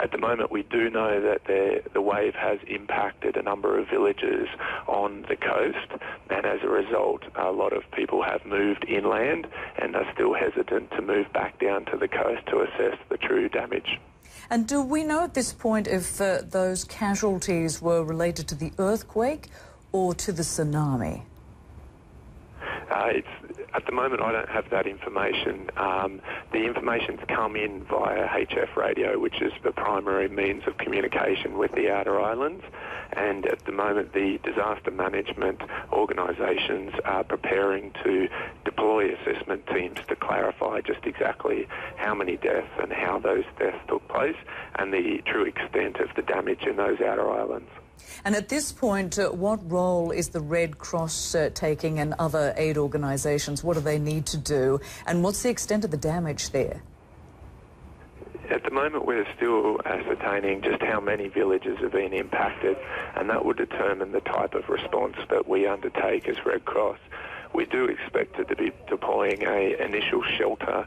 At the moment, we do know that the wave has impacted a number of villages on the coast, and as a result, a lot of people have moved inland and are still hesitant to move back down to the coast to assess the true damage. And do we know at this point if those casualties were related to the earthquake or to the tsunami? At the moment, I don't have that information. The information's come in via HF radio, which is the primary means of communication with the outer islands. And at the moment, the disaster management organisations are preparing to deploy assessment teams to clarify just exactly how many deaths and how those deaths took place and the true extent of the damage in those outer islands. And at this point, what role is the Red Cross taking and other aid organisations? What do they need to do? And what's the extent of the damage there? At the moment, we're still ascertaining just how many villages have been impacted, and that will determine the type of response that we undertake as Red Cross. We do expect to be deploying an initial shelter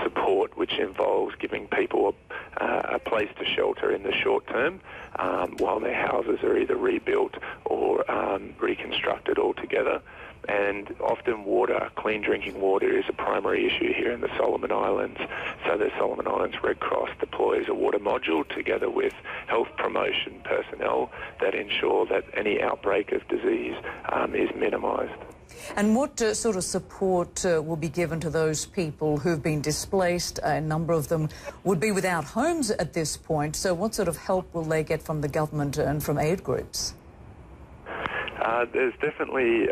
support, which involves giving people a place to shelter in the short term while their houses are either rebuilt or reconstructed altogether. And often clean drinking water is a primary issue here in the Solomon Islands. So the Solomon Islands Red Cross deploys a water module together with health promotion personnel that ensure that any outbreak of disease is minimised. And what sort of support will be given to those people who've been displaced? A number of them would be without homes at this point. So what sort of help will they get from the government and from aid groups? There's definitely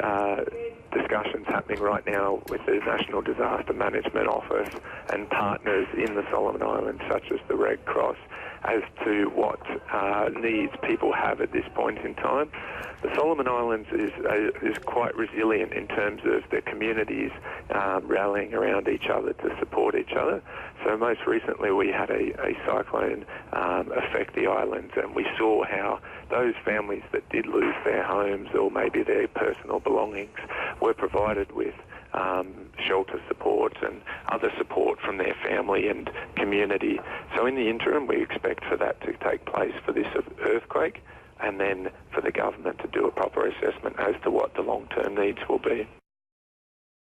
discussions happening right now with the National Disaster Management Office and partners in the Solomon Islands, such as the Red Cross, as to what needs people have at this point in time. The Solomon Islands is quite resilient in terms of the communities rallying around each other to support each other. So most recently we had a cyclone affect the islands, and we saw how those families that did lose their homes or maybe their personal belongings were provided with shelter support and other support from their family and community. So in the interim, we expect for that to take place for this earthquake, and then for the government to do a proper assessment as to what the long-term needs will be.